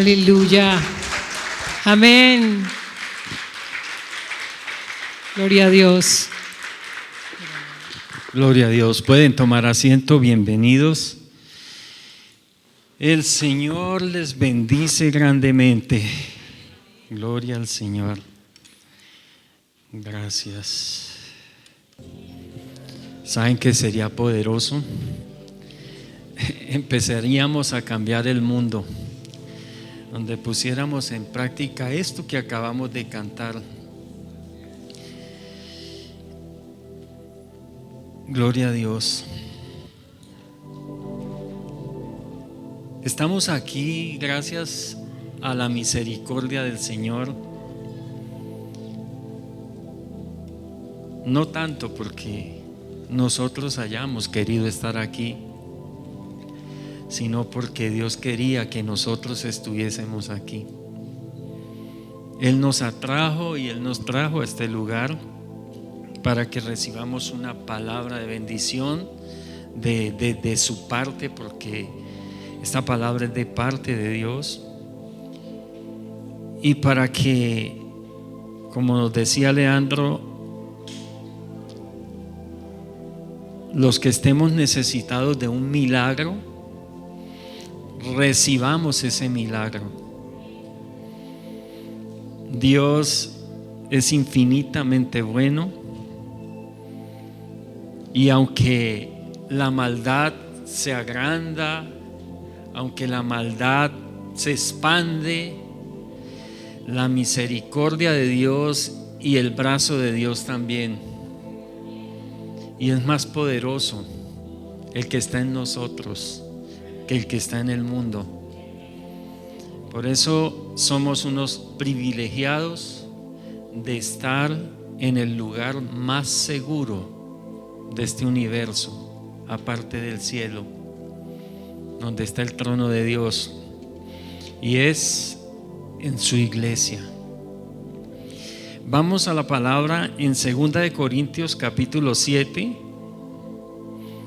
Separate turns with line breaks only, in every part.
Aleluya. Amén. Gloria a Dios.
Gloria a Dios. Pueden tomar asiento. Bienvenidos. El Señor les bendice grandemente. Gloria al Señor. Gracias. ¿Saben qué sería poderoso? Empezaríamos a cambiar el mundo, donde pusiéramos en práctica esto que acabamos de cantar. Gloria a Dios. Estamos aquí gracias a la misericordia del Señor. No tanto porque nosotros hayamos querido estar aquí, sino porque Dios quería que nosotros estuviésemos aquí. Él nos atrajo y Él nos trajo a este lugar para que recibamos una palabra de bendición de su parte, porque esta palabra es de parte de Dios, y para que, como nos decía Leandro, los que estemos necesitados de un milagro, recibamos ese milagro. Dios es infinitamente bueno, y aunque la maldad se agranda, aunque la maldad se expande, la misericordia de Dios y el brazo de Dios también. Y es más poderoso el que está en nosotros que el que está en el mundo. Por eso somos unos privilegiados de estar en el lugar más seguro de este universo, aparte del cielo, donde está el trono de Dios, y es en su iglesia. Vamos a la palabra en 2 de Corintios capítulo 7.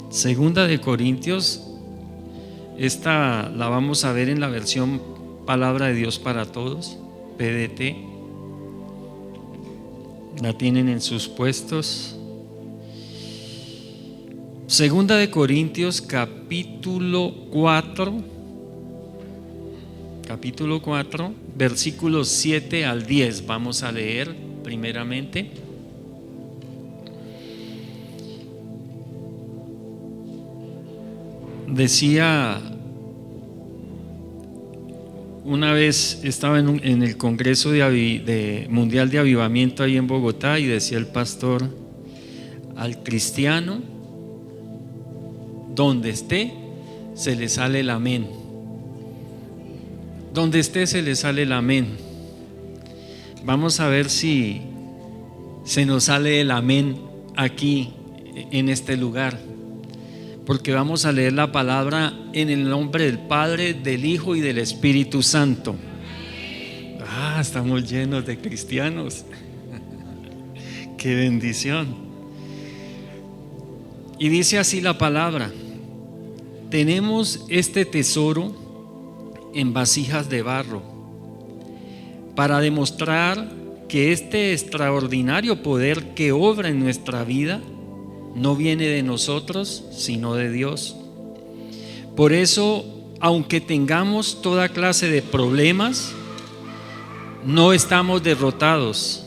2 de Corintios, esta la vamos a ver en la versión Palabra de Dios para Todos, PDT. La tienen en sus puestos. 2 de Corintios capítulo 4, versículos 7 al 10. Vamos a leer primeramente. Decía, una vez estaba en el Congreso de Mundial de Avivamiento ahí en Bogotá, y decía el pastor: al cristiano, donde esté, se le sale el amén. Donde esté, se le sale el amén. Vamos a ver si se nos sale el amén aquí, en este lugar, porque vamos a leer la palabra en el nombre del Padre, del Hijo y del Espíritu Santo. Estamos llenos de cristianos. ¡Qué bendición! Y dice así la palabra: tenemos este tesoro en vasijas de barro, para demostrar que este extraordinario poder que obra en nuestra vida no viene de nosotros, sino de Dios. Por eso, aunque tengamos toda clase de problemas, no estamos derrotados.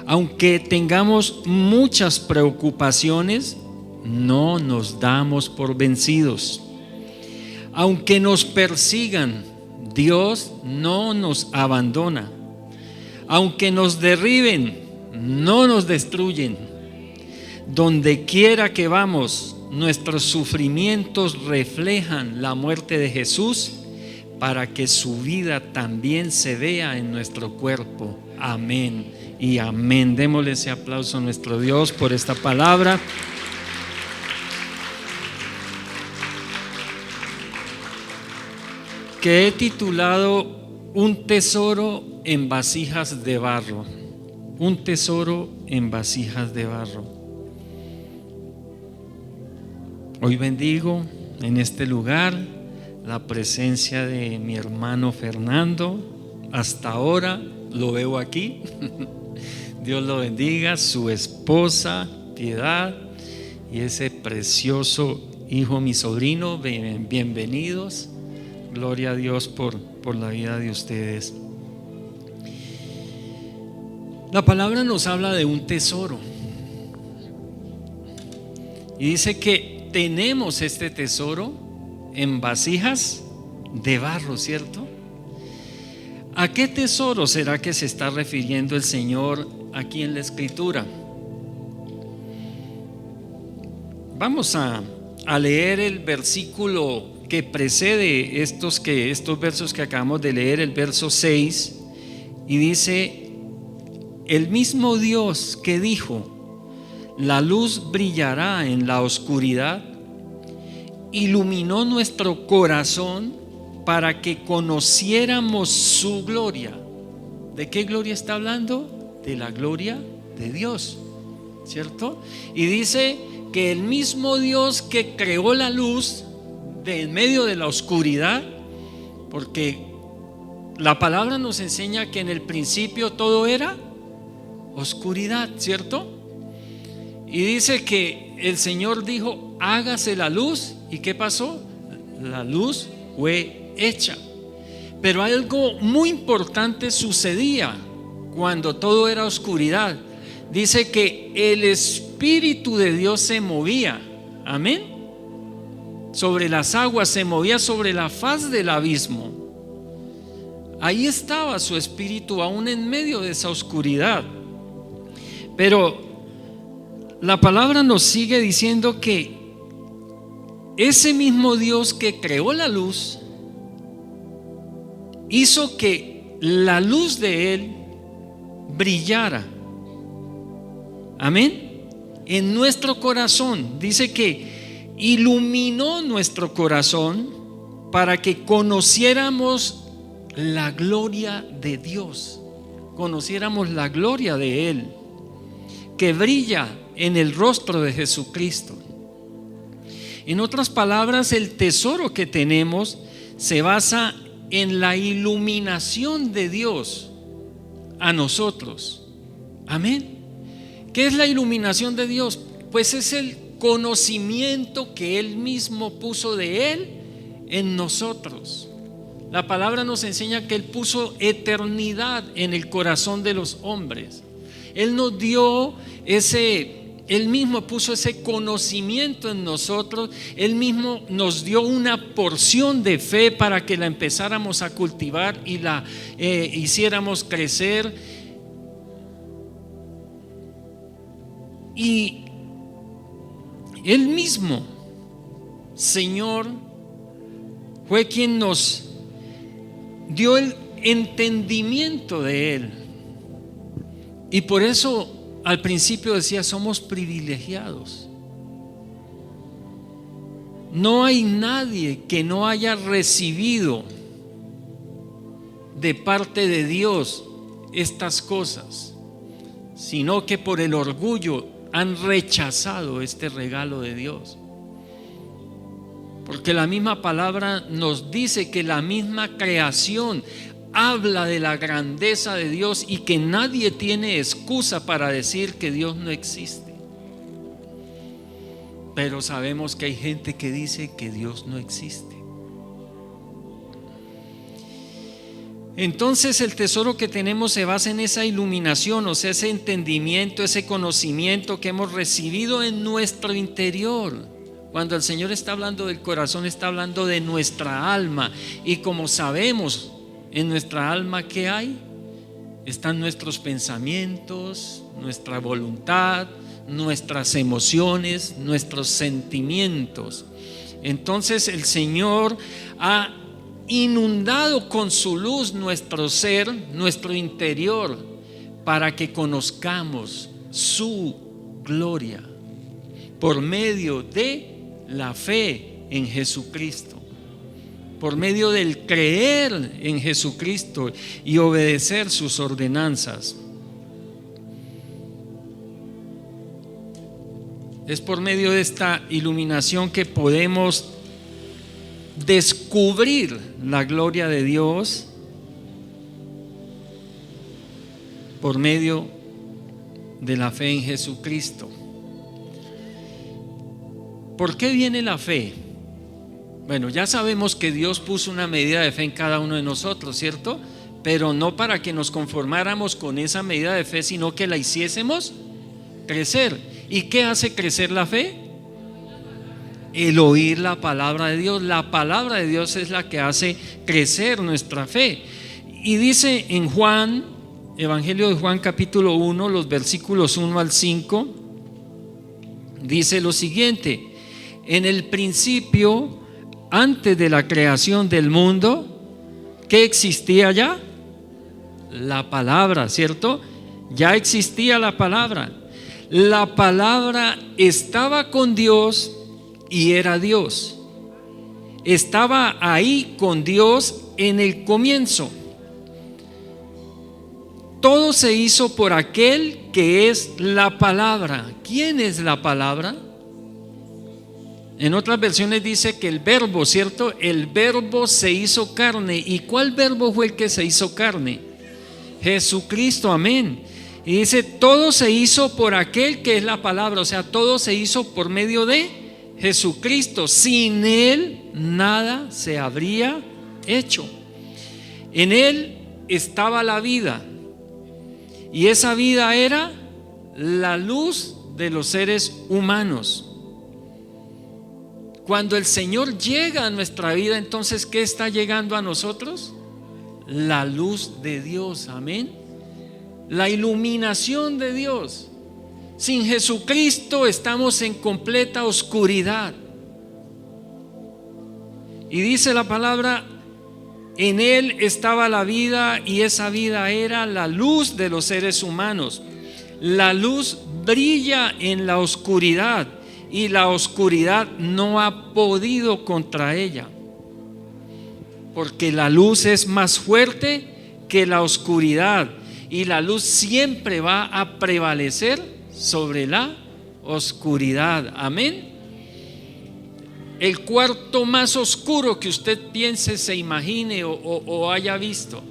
Aunque tengamos muchas preocupaciones, no nos damos por vencidos. Aunque nos persigan, Dios no nos abandona. Aunque nos derriben, no nos destruyen. Donde quiera que vamos, nuestros sufrimientos reflejan la muerte de Jesús, para que su vida también se vea en nuestro cuerpo. Amén y amén. Démosle ese aplauso a nuestro Dios por esta palabra. Que he titulado Un tesoro en vasijas de barro. Un tesoro en vasijas de barro. Hoy bendigo en este lugar la presencia de mi hermano Fernando. Hasta ahora lo veo aquí. Dios lo bendiga, su esposa Piedad y ese precioso hijo, mi sobrino. Bienvenidos. Gloria a Dios por la vida de ustedes. La palabra nos habla de un tesoro y dice que tenemos este tesoro en vasijas de barro, ¿cierto? ¿A qué tesoro será que se está refiriendo el Señor aquí en la Escritura? Vamos a leer el versículo que precede estos versos que acabamos de leer, el verso 6, y dice: el mismo Dios que dijo, la luz brillará en la oscuridad, iluminó nuestro corazón para que conociéramos su gloria. ¿De qué gloria está hablando? De la gloria de Dios, ¿cierto? Y dice que el mismo Dios que creó la luz de en medio de la oscuridad, porque la palabra nos enseña que en el principio todo era oscuridad, ¿cierto? Y dice que el Señor dijo: hágase la luz. ¿Y qué pasó? La luz fue hecha. Pero algo muy importante sucedía cuando todo era oscuridad. Dice que el Espíritu de Dios se movía, amén, sobre las aguas, se movía sobre la faz del abismo. Ahí estaba su Espíritu aún en medio de esa oscuridad. Pero la palabra nos sigue diciendo que ese mismo Dios que creó la luz hizo que la luz de Él brillara, amén, en nuestro corazón. Dice que iluminó nuestro corazón para que conociéramos la gloria de Dios, conociéramos la gloria de Él, que brilla en el rostro de Jesucristo. En otras palabras, el tesoro que tenemos se basa en la iluminación de Dios a nosotros. Amén. ¿Qué es la iluminación de Dios? Pues es el conocimiento que Él mismo puso de Él en nosotros. La palabra nos enseña que Él puso eternidad en el corazón de los hombres. Él nos dio Él mismo puso ese conocimiento en nosotros. Él mismo nos dio una porción de fe para que la empezáramos a cultivar y la hiciéramos crecer. Y Él mismo, Señor, fue quien nos dio el entendimiento de Él. Y por eso al principio decía: somos privilegiados. No hay nadie que no haya recibido de parte de Dios estas cosas, sino que por el orgullo han rechazado este regalo de Dios. Porque la misma palabra nos dice que la misma creación habla de la grandeza de Dios y que nadie tiene excusa para decir que Dios no existe. Pero sabemos que hay gente que dice que Dios no existe. Entonces el tesoro que tenemos se basa en esa iluminación, o sea, ese entendimiento, ese conocimiento que hemos recibido en nuestro interior. Cuando el Señor está hablando del corazón, está hablando de nuestra alma. Y como sabemos, en nuestra alma, ¿qué hay? Están nuestros pensamientos, nuestra voluntad, nuestras emociones, nuestros sentimientos. Entonces el Señor ha inundado con su luz nuestro ser, nuestro interior, para que conozcamos su gloria por medio de la fe en Jesucristo, por medio del creer en Jesucristo y obedecer sus ordenanzas. Es por medio de esta iluminación que podemos descubrir la gloria de Dios por medio de la fe en Jesucristo. ¿Por qué viene la fe? Bueno, ya sabemos que Dios puso una medida de fe en cada uno de nosotros, ¿cierto? Pero no para que nos conformáramos con esa medida de fe, sino que la hiciésemos crecer. ¿Y qué hace crecer la fe? El oír la palabra de Dios. La palabra de Dios es la que hace crecer nuestra fe. Y dice en Juan, Evangelio de Juan capítulo 1, los versículos 1 al 5, dice lo siguiente: en el principio, antes de la creación del mundo, ¿qué existía ya? La palabra, ¿cierto? Ya existía la palabra. La palabra estaba con Dios y era Dios. Estaba ahí con Dios en el comienzo. Todo se hizo por aquel que es la palabra. ¿Quién es la palabra? En otras versiones dice que el verbo, ¿cierto? El verbo se hizo carne. ¿Y cuál verbo fue el que se hizo carne? Jesucristo, amén. Y dice, todo se hizo por aquel que es la palabra. O sea, todo se hizo por medio de Jesucristo. Sin Él nada se habría hecho. En Él estaba la vida. Y esa vida era la luz de los seres humanos. Cuando el Señor llega a nuestra vida, entonces, ¿qué está llegando a nosotros? La luz de Dios, amén. La iluminación de Dios. Sin Jesucristo estamos en completa oscuridad. Y dice la palabra, en Él estaba la vida y esa vida era la luz de los seres humanos. La luz brilla en la oscuridad y la oscuridad no ha podido contra ella. Porque la luz es más fuerte que la oscuridad y la luz siempre va a prevalecer sobre la oscuridad. Amén. El cuarto más oscuro que usted piense, se imagine o haya visto,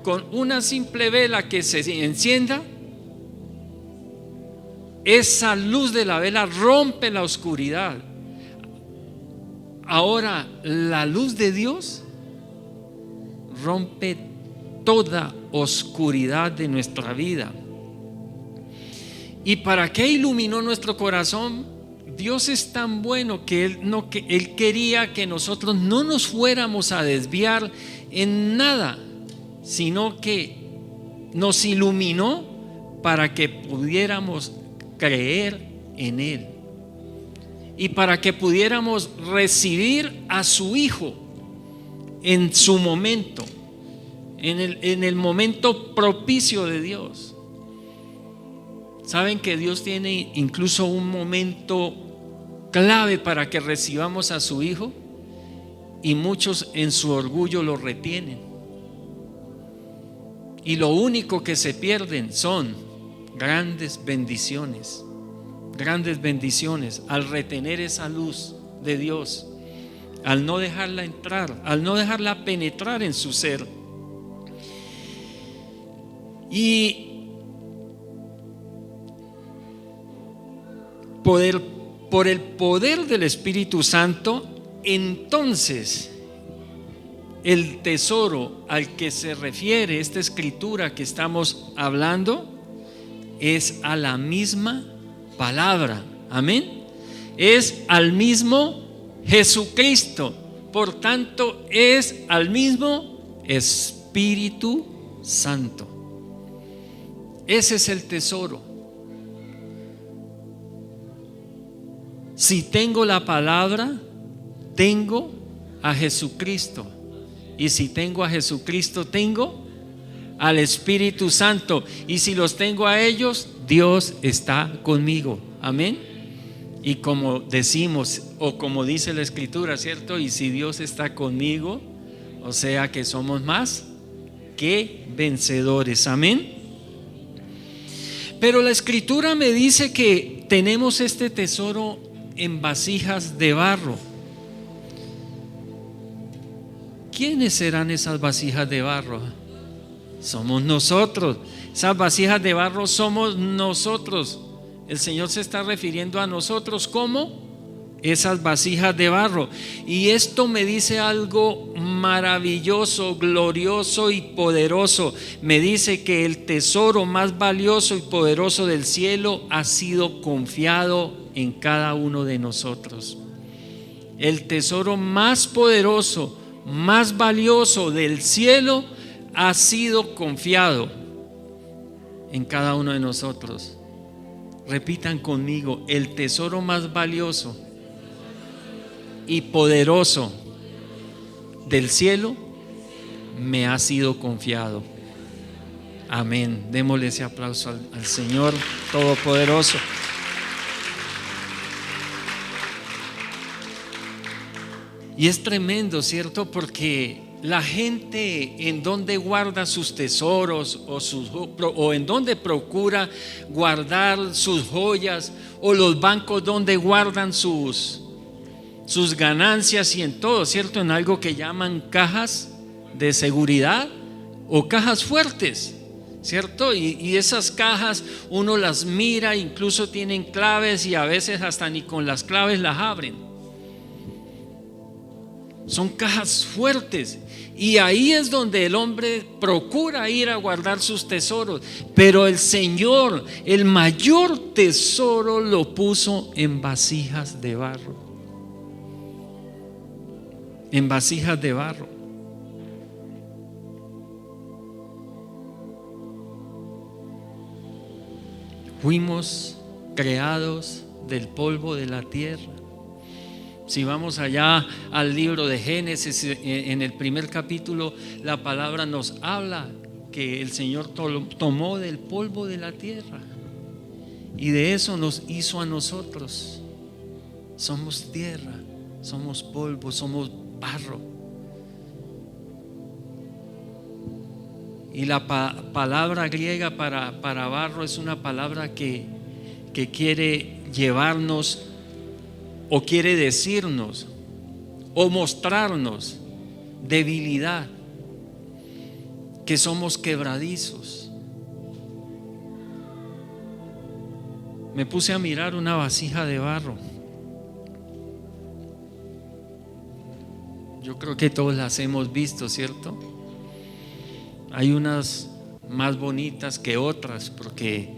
con una simple vela que se encienda, esa luz de la vela rompe la oscuridad. Ahora, la luz de Dios rompe toda oscuridad de nuestra vida. ¿Y para qué iluminó nuestro corazón? Dios es tan bueno que Él quería que nosotros no nos fuéramos a desviar en nada, sino que nos iluminó para que pudiéramos creer en Él y para que pudiéramos recibir a su Hijo en su momento, en el momento propicio de Dios. Saben que Dios tiene incluso un momento clave para que recibamos a su Hijo, y muchos en su orgullo lo retienen, y lo único que se pierden son grandes bendiciones al retener esa luz de Dios, al no dejarla entrar, al no dejarla penetrar en su ser. Y por el poder del Espíritu Santo, entonces el tesoro al que se refiere esta escritura que estamos hablando es a la misma palabra, amén. Es al mismo Jesucristo, por tanto es al mismo Espíritu Santo. Ese es el tesoro. Si tengo la palabra, tengo a Jesucristo. Y si tengo a Jesucristo, tengo al Espíritu Santo. Y si los tengo a ellos, Dios está conmigo. Amén. Y como decimos, o como dice la Escritura, ¿cierto? Y si Dios está conmigo, o sea que somos más que vencedores. Amén. Pero la Escritura me dice que tenemos este tesoro en vasijas de barro. ¿quiénes serán esas vasijas de barro? Somos nosotros. Esas vasijas de barro somos nosotros. El Señor se está refiriendo a nosotros como esas vasijas de barro. Y esto me dice algo maravilloso, glorioso y poderoso. Me dice que el tesoro más valioso y poderoso del cielo ha sido confiado en cada uno de nosotros. El tesoro más poderoso, más valioso del cielo ha sido confiado en cada uno de nosotros. Repitan conmigo: el tesoro más valioso y poderoso del cielo me ha sido confiado. Amén. Démosle ese aplauso al Señor Todopoderoso. Y es tremendo, ¿cierto? Porque la gente en donde guarda sus tesoros o en donde procura guardar sus joyas, o los bancos donde guardan sus ganancias, y en todo, ¿cierto? En algo que llaman cajas de seguridad o cajas fuertes, ¿cierto? Y esas cajas uno las mira, incluso tienen claves, y a veces hasta ni con las claves las abren. Son cajas fuertes, y ahí es donde el hombre procura ir a guardar sus tesoros. Pero el Señor, el mayor tesoro, lo puso en vasijas de barro. En vasijas de barro. Fuimos creados del polvo de la tierra. Si vamos allá al libro de Génesis, en el primer capítulo, la palabra nos habla que el Señor tomó del polvo de la tierra y de eso nos hizo a nosotros. Somos tierra, somos polvo, somos barro. Y la palabra griega para barro es una palabra que quiere llevarnos, o quiere decirnos o mostrarnos debilidad, que somos quebradizos. Me puse a mirar una vasija de barro. Yo creo que todos las hemos visto, ¿cierto? Hay unas más bonitas que otras porque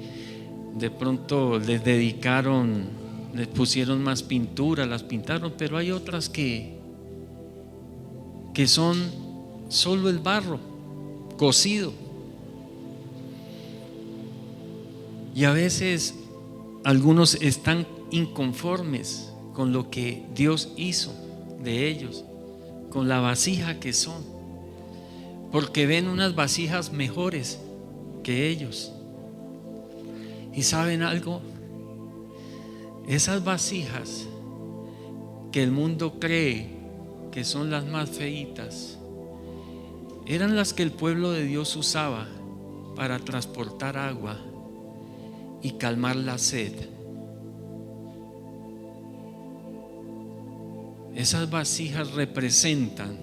de pronto les pusieron más pintura, las pintaron, pero hay otras que son solo el barro cocido. Y a veces algunos están inconformes con lo que Dios hizo de ellos, con la vasija que son, porque ven unas vasijas mejores que ellos. ¿Y saben algo? Esas vasijas que el mundo cree que son las más feitas eran las que el pueblo de Dios usaba para transportar agua y calmar la sed. Esas vasijas representan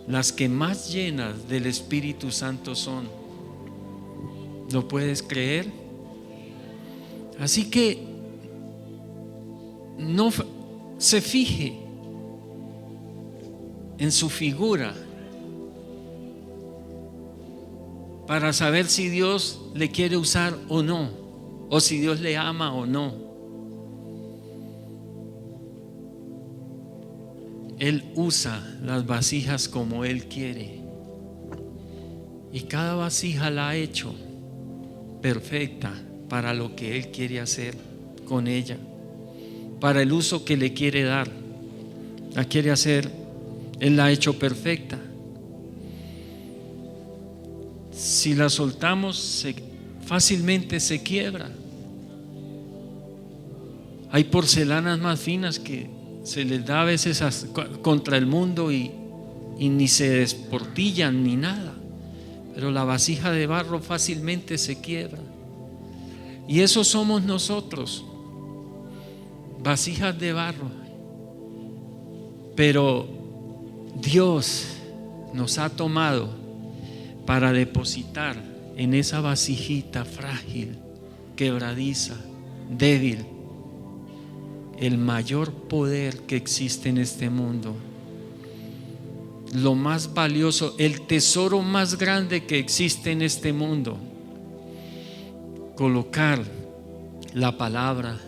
las que más llenas del Espíritu Santo son. ¿Lo puedes creer? Así que no se fije en su figura para saber si Dios le quiere usar o no, o si Dios le ama o no. Él usa las vasijas como Él quiere, y cada vasija la ha hecho perfecta para lo que Él quiere hacer con ella, para el uso que le quiere dar. La quiere hacer, Él la ha hecho perfecta. Si la soltamos, fácilmente se quiebra. Hay porcelanas más finas que se les da a veces contra el mundo y ni se desportillan ni nada, pero la vasija de barro fácilmente se quiebra. Y eso somos nosotros, vasijas de barro, pero Dios nos ha tomado para depositar en esa vasijita frágil, quebradiza, débil, el mayor poder que existe en este mundo, lo más valioso, el tesoro más grande que existe en este mundo. Colocar la palabra,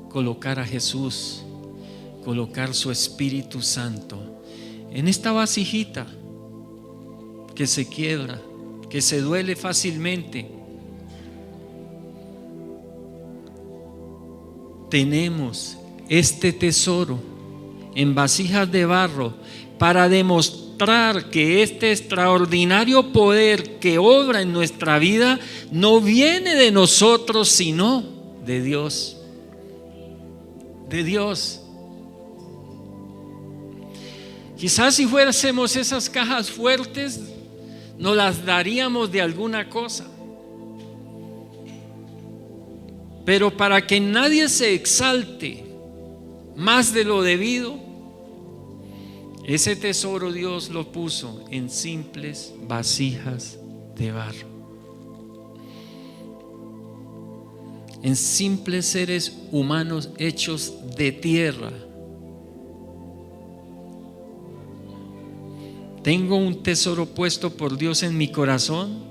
colocar a Jesús, colocar su Espíritu Santo en esta vasijita que se quiebra, que se duele fácilmente. Tenemos este tesoro en vasijas de barro para demostrar que este extraordinario poder que obra en nuestra vida no viene de nosotros, sino de Dios. De Dios. Quizás si fuésemos esas cajas fuertes, nos las daríamos de alguna cosa. Pero para que nadie se exalte más de lo debido, ese tesoro Dios lo puso en simples vasijas de barro, en simples seres humanos hechos de tierra. Tengo un tesoro puesto por Dios en mi corazón,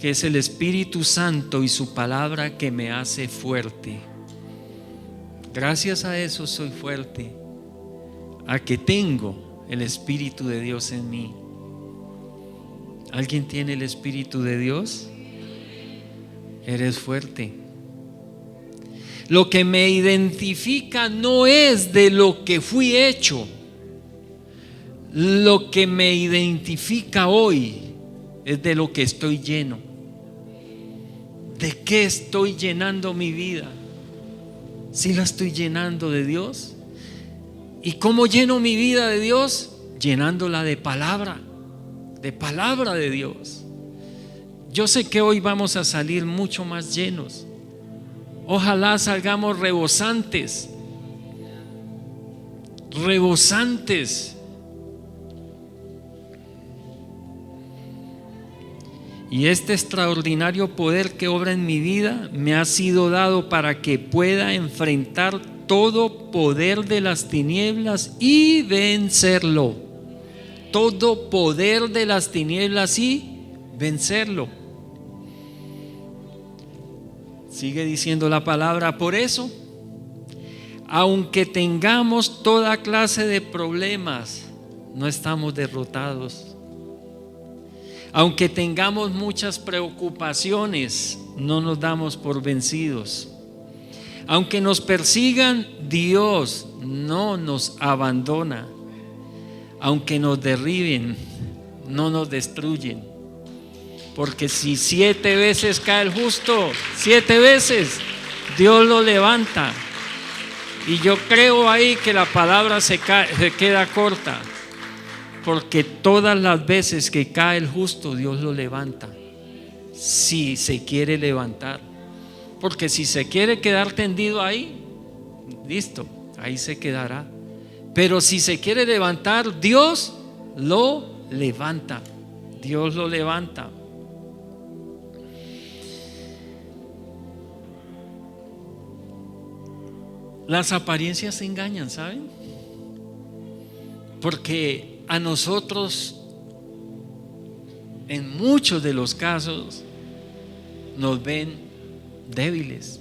que es el Espíritu Santo y su palabra que me hace fuerte. Gracias a eso soy fuerte, a que tengo el Espíritu de Dios en mí. ¿Alguien tiene el Espíritu de Dios? Eres fuerte. Lo que me identifica no es de lo que fui hecho. Lo que me identifica hoy es de lo que estoy lleno. ¿De qué estoy llenando mi vida? ¿Sí la estoy llenando de Dios? ¿Y cómo lleno mi vida de Dios? Llenándola de palabra de Dios. Yo sé que hoy vamos a salir mucho más llenos. Ojalá salgamos rebosantes. Y este extraordinario poder que obra en mi vida me ha sido dado para que pueda enfrentar todo poder de las tinieblas y vencerlo. Todo poder de las tinieblas y vencerlo. Sigue diciendo la palabra: por eso, aunque tengamos toda clase de problemas, no estamos derrotados. Aunque tengamos muchas preocupaciones, no nos damos por vencidos. Aunque nos persigan, Dios no nos abandona. Aunque nos derriben, no nos destruyen. Porque si 7 veces cae el justo, 7 veces Dios lo levanta. Y yo creo ahí que la palabra se queda corta. Porque todas las veces que cae el justo, Dios lo levanta, si se quiere levantar. Porque si se quiere quedar tendido ahí, listo, ahí se quedará. Pero si se quiere levantar, Dios lo levanta. Dios lo levanta. Las apariencias engañan, ¿saben? Porque a nosotros, en muchos de los casos, nos ven débiles.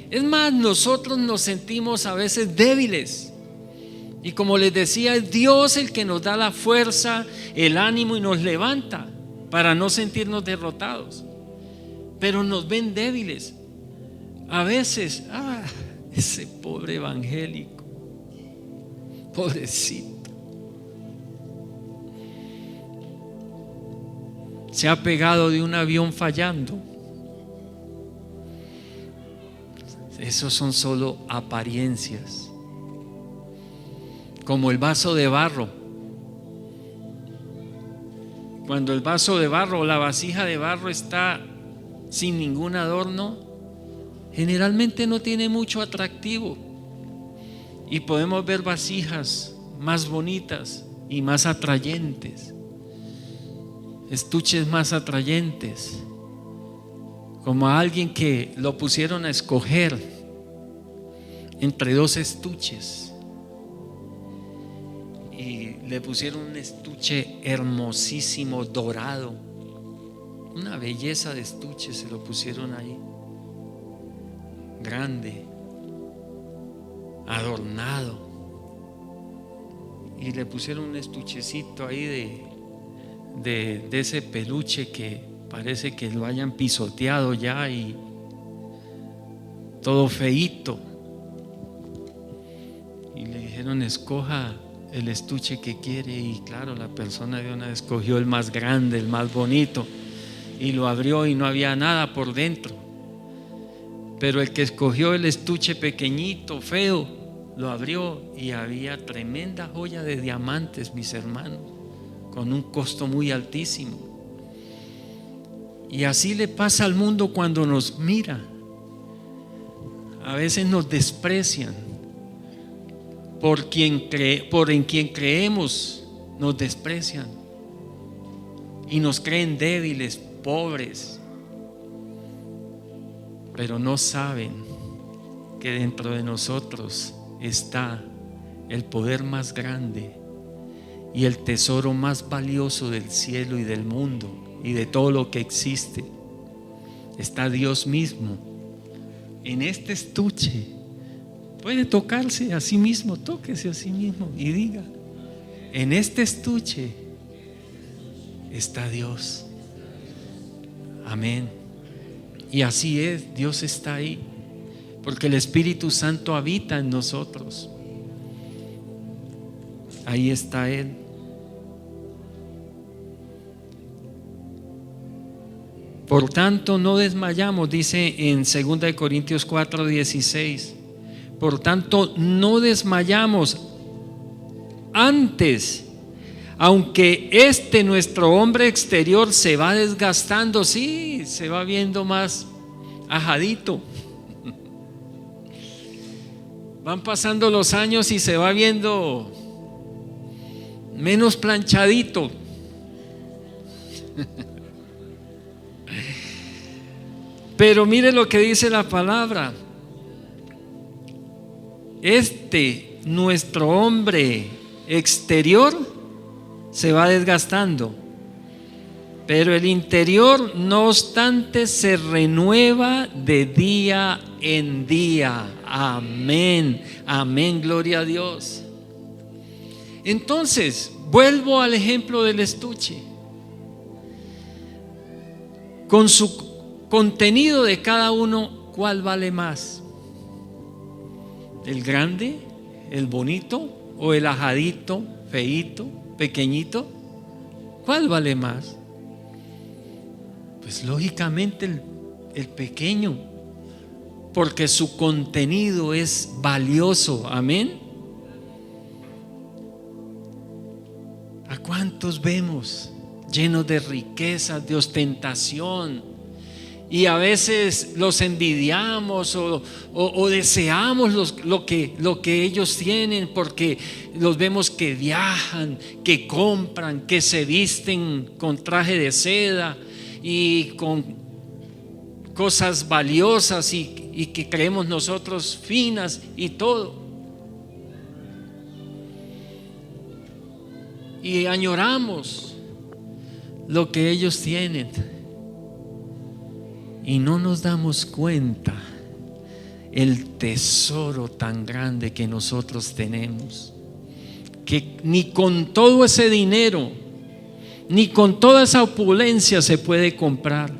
Es más, nosotros nos sentimos a veces débiles. Y como les decía, es Dios el que nos da la fuerza, el ánimo y nos levanta para no sentirnos derrotados. Pero nos ven débiles. A veces, ese pobre evangélico, pobrecito, se ha pegado de un avión fallando. Esos son solo apariencias. Como el vaso de barro. Cuando el vaso de barro o la vasija de barro está sin ningún adorno, generalmente no tiene mucho atractivo. Y podemos ver vasijas más bonitas y más atrayentes, estuches más atrayentes, como a alguien que lo pusieron a escoger entre dos estuches y le pusieron un estuche hermosísimo, dorado, una belleza de estuche, se lo pusieron ahí, grande, adornado, y le pusieron un estuchecito ahí de ese peluche que parece que lo hayan pisoteado ya y todo feíto, y le dijeron escoja el estuche que quiere, y claro, la persona de una escogió el más grande, el más bonito, y lo abrió y no había nada por dentro. Pero el que escogió el estuche pequeñito, feo, lo abrió y había tremenda joya de diamantes, mis hermanos, con un costo muy altísimo. Y así le pasa al mundo cuando nos mira. A veces nos desprecian en quien creemos, nos desprecian y nos creen débiles, pobres, pero no saben que dentro de nosotros está el poder más grande y el tesoro más valioso del cielo y del mundo y de todo lo que existe. Está Dios mismo en este estuche. Puede tocarse a sí mismo, tóquese a sí mismo y diga: en este estuche está Dios. Amén. Y así es, Dios está ahí, porque el Espíritu Santo habita en nosotros. Ahí está Él. Por tanto, no desmayamos, dice en 2 Corintios 4:16. Por tanto, no desmayamos. Antes, aunque nuestro hombre exterior se va desgastando, sí, se va viendo más ajadito. Van pasando los años y se va viendo menos planchadito. Pero mire lo que dice la palabra. Nuestro hombre exterior se va desgastando, pero el interior, no obstante, se renueva de día en día. Amén, amén, gloria a Dios. Entonces, vuelvo al ejemplo del estuche. Con su contenido de cada uno, ¿cuál vale más? ¿El grande, el bonito o el ajadito, feíto, pequeñito? ¿Cuál vale más? Pues lógicamente el pequeño, porque su contenido es valioso. Amén. ¿A cuántos vemos llenos de riquezas, de ostentación? Y a veces los envidiamos o deseamos lo que ellos tienen, porque los vemos que viajan, que compran, que se visten con traje de seda y con cosas valiosas y que creemos nosotros finas y todo. Y añoramos lo que ellos tienen. Y no nos damos cuenta el tesoro tan grande que nosotros tenemos, que ni con todo ese dinero, ni con toda esa opulencia se puede comprar,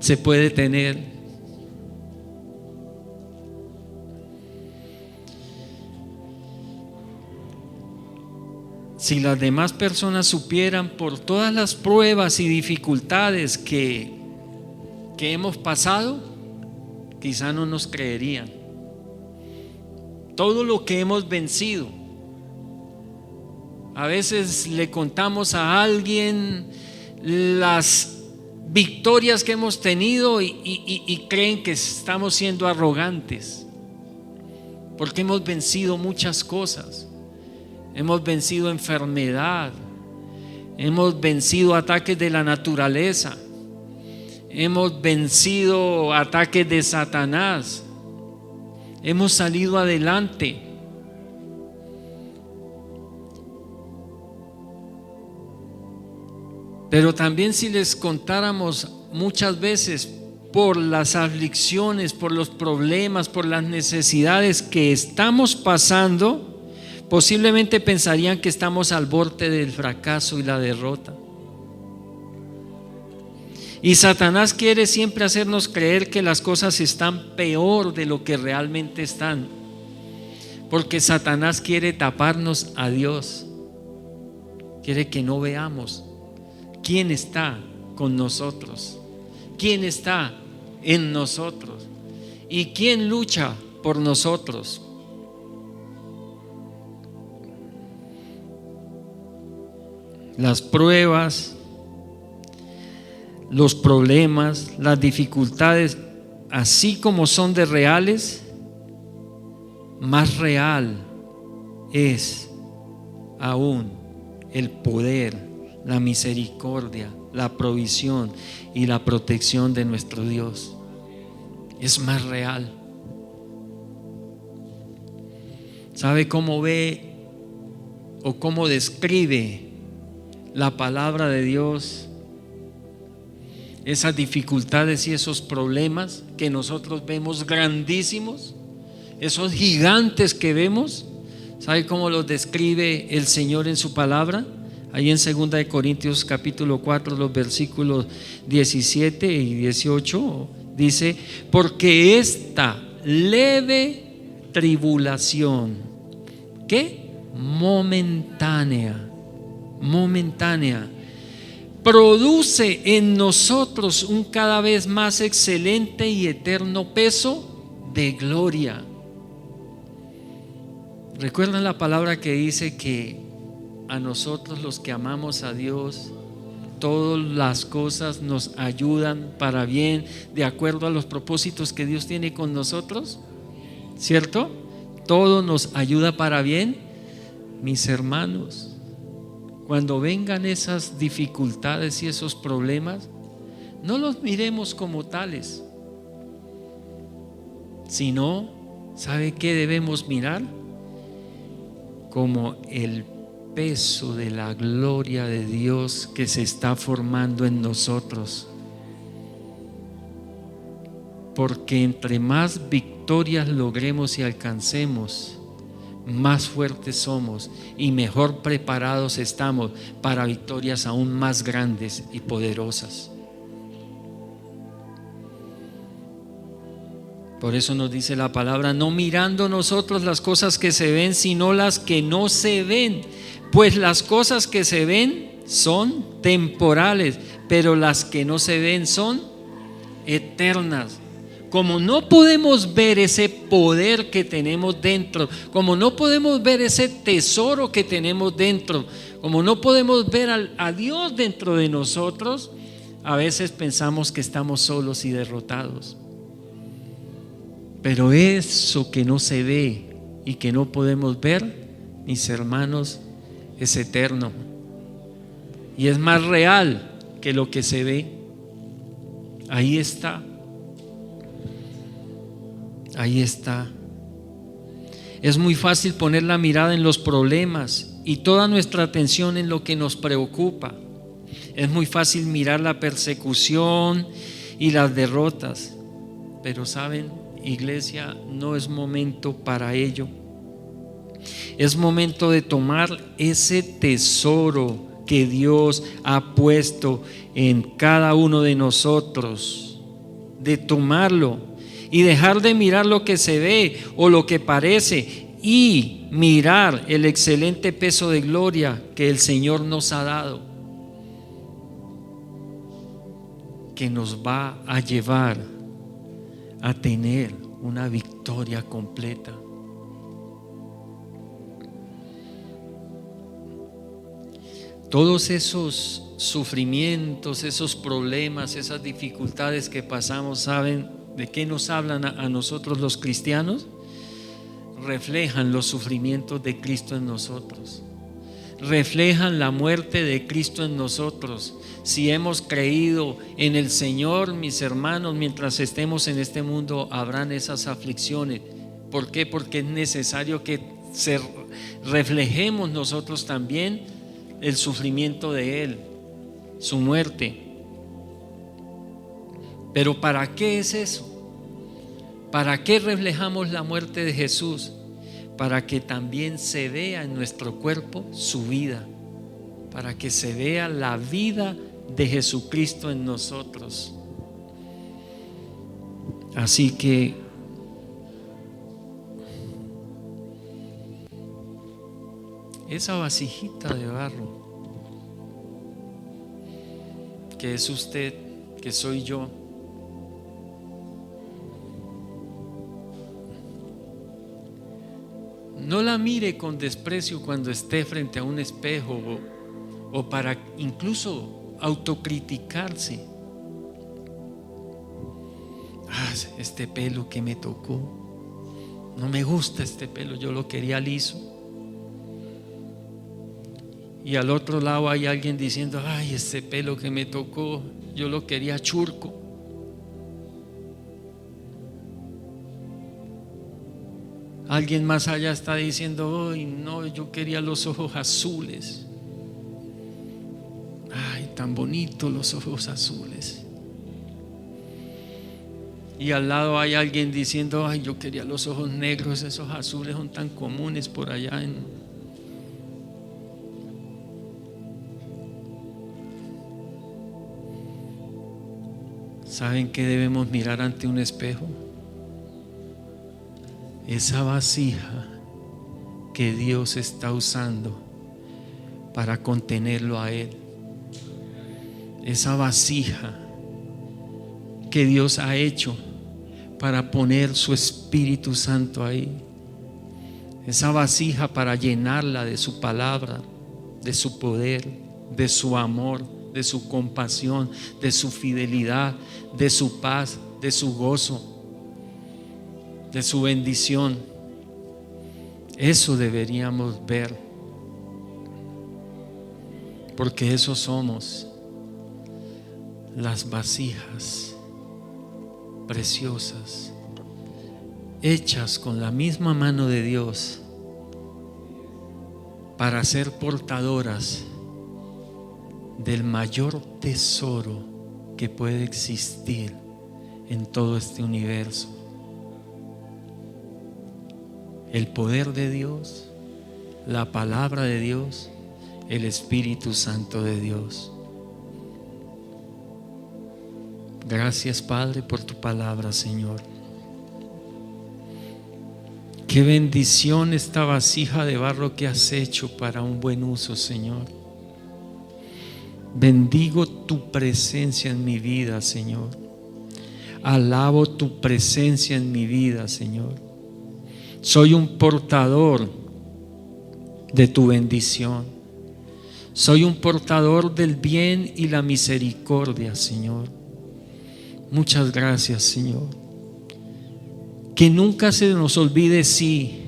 se puede tener. Si las demás personas supieran por todas las pruebas y dificultades que hemos pasado, quizá no nos creerían. Todo lo que hemos vencido. A veces le contamos a alguien las victorias que hemos tenido y creen que estamos siendo arrogantes, porque hemos vencido muchas cosas. hemos vencido enfermedad, hemos vencido ataques de la naturaleza, hemos vencido ataques de Satanás, hemos salido adelante. Pero también si les contáramos muchas veces por las aflicciones, por los problemas, por las necesidades que estamos pasando, posiblemente pensarían que estamos al borde del fracaso y la derrota. Y Satanás quiere siempre hacernos creer que las cosas están peor de lo que realmente están, porque Satanás quiere taparnos a Dios, quiere que no veamos quién está con nosotros, quién está en nosotros y quién lucha por nosotros. Las pruebas, los problemas, las dificultades, así como son de reales, más real es aún el poder, la misericordia, la provisión y la protección de nuestro Dios. Es más real. ¿Sabe cómo ve o cómo describe la palabra de Dios esas dificultades y esos problemas que nosotros vemos grandísimos, esos gigantes que vemos? ¿Sabe cómo los describe el Señor en su palabra? Ahí en 2 de Corintios capítulo 4, los versículos 17 y 18 dice: porque esta leve tribulación, ¿qué? Momentánea, produce en nosotros un cada vez más excelente y eterno peso de gloria. ¿Recuerdan la palabra que dice que a nosotros los que amamos a Dios, todas las cosas nos ayudan para bien, de acuerdo a los propósitos que Dios tiene con nosotros? ¿Cierto? Todo nos ayuda para bien. Mis hermanos, cuando vengan esas dificultades y esos problemas, no los miremos como tales, sino, ¿sabe qué debemos mirar? Como el peso de la gloria de Dios que se está formando en nosotros. Porque entre más victorias logremos y alcancemos, más fuertes somos y mejor preparados estamos para victorias aún más grandes y poderosas. Por eso nos dice la palabra: no mirando nosotros las cosas que se ven, sino las que no se ven, pues las cosas que se ven son temporales, pero las que no se ven son eternas. Como no podemos ver ese poder que tenemos dentro, como no podemos ver ese tesoro que tenemos dentro, como no podemos ver a Dios dentro de nosotros, a veces pensamos que estamos solos y derrotados. Pero eso que no se ve y que no podemos ver, mis hermanos, es eterno y es más real que lo que se ve. Ahí está. Ahí está. Es muy fácil poner la mirada en los problemas y toda nuestra atención en lo que nos preocupa. Es muy fácil mirar la persecución y las derrotas. Pero saben, iglesia, no es momento para ello. Es momento de tomar ese tesoro que Dios ha puesto en cada uno de nosotros, de tomarlo y dejar de mirar lo que se ve o lo que parece y mirar el excelente peso de gloria que el Señor nos ha dado, que nos va a llevar a tener una victoria completa. Todos esos sufrimientos, esos problemas, esas dificultades que pasamos, ¿saben de qué nos hablan a nosotros los cristianos? reflejan los sufrimientos de Cristo en nosotros, reflejan la muerte de Cristo en nosotros. Si hemos creído en el Señor, mis hermanos, mientras estemos en este mundo habrán esas aflicciones. ¿Por qué? Porque es necesario que reflejemos nosotros también el sufrimiento de Él, su muerte. Pero ¿para qué es eso? ¿Para qué reflejamos la muerte de Jesús? Para que también se vea en nuestro cuerpo su vida, para que se vea la vida de Jesucristo en nosotros. Así que esa vasijita de barro que es usted, que soy yo, no la mire con desprecio cuando esté frente a un espejo o para incluso autocriticarse. Este pelo que me tocó, no me gusta este pelo, yo lo quería liso. Y al otro lado hay alguien diciendo: este pelo que me tocó, yo lo quería churco. Alguien más allá está diciendo: no, yo quería los ojos azules. Tan bonitos los ojos azules. Y al lado hay alguien diciendo: yo quería los ojos negros, esos azules son tan comunes por allá ¿Saben qué debemos mirar ante un espejo? Esa vasija que Dios está usando para contenerlo a Él. Esa vasija que Dios ha hecho para poner su Espíritu Santo ahí. Esa vasija para llenarla de su palabra, de su poder, de su amor, de su compasión, de su fidelidad, de su paz, de su gozo, de su bendición. Eso deberíamos ver, porque eso somos, las vasijas preciosas, hechas con la misma mano de Dios para ser portadoras del mayor tesoro que puede existir en todo este universo. El poder de Dios, la palabra de Dios, el Espíritu Santo de Dios. Gracias, Padre, por tu palabra, Señor. Qué bendición esta vasija de barro que has hecho para un buen uso, Señor. Bendigo tu presencia en mi vida, Señor. Alabo tu presencia en mi vida, Señor. Soy un portador de tu bendición. Soy un portador del bien y la misericordia, Señor. Muchas gracias, Señor. Que nunca se nos olvide, sí,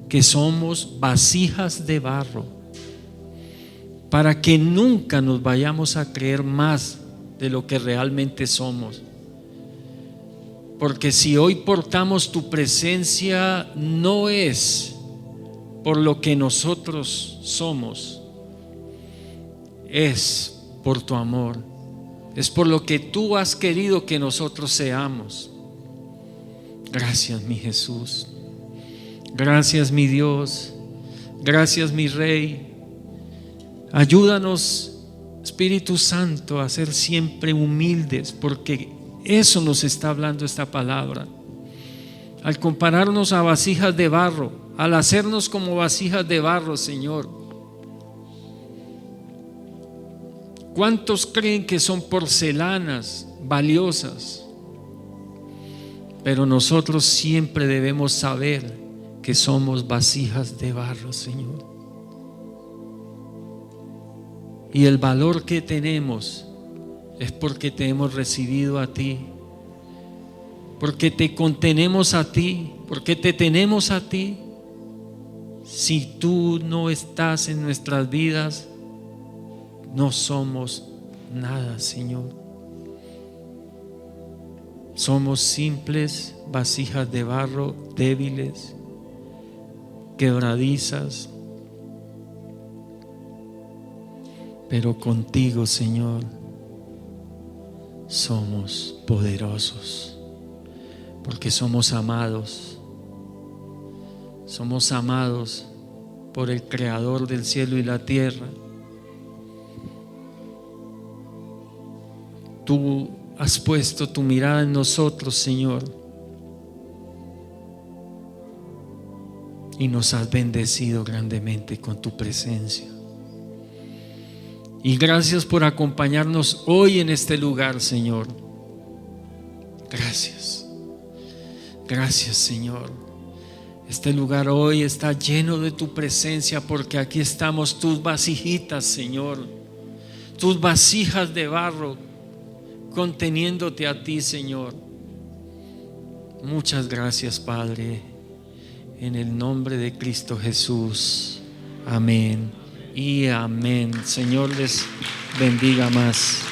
que somos vasijas de barro, para que nunca nos vayamos a creer más de lo que realmente somos. Porque si hoy portamos tu presencia, no es por lo que nosotros somos, es por tu amor, es por lo que tú has querido que nosotros seamos. Gracias, mi Jesús. Gracias, mi Dios. Gracias, mi Rey. Ayúdanos, Espíritu Santo, a ser siempre humildes, porque eso nos está hablando esta palabra. Al compararnos a vasijas de barro, al hacernos como vasijas de barro, Señor. ¿Cuántos creen que son porcelanas valiosas? Pero nosotros siempre debemos saber que somos vasijas de barro, Señor. Y el valor que tenemos es porque te hemos recibido a ti, porque te contenemos a ti, porque te tenemos a ti. Si tú no estás en nuestras vidas, no somos nada, Señor. Somos simples vasijas de barro, débiles, quebradizas. Pero contigo, Señor, somos poderosos, porque somos amados. Somos amados por el Creador del cielo y la tierra. Tú has puesto tu mirada en nosotros, Señor, y nos has bendecido grandemente con tu presencia. Y gracias por acompañarnos hoy en este lugar, Señor. Gracias. Gracias, Señor. Este lugar hoy está lleno de tu presencia, porque aquí estamos tus vasijitas, Señor, tus vasijas de barro, conteniéndote a ti, Señor. Muchas gracias, Padre, en el nombre de Cristo Jesús. Amén y amén. Señor les bendiga más.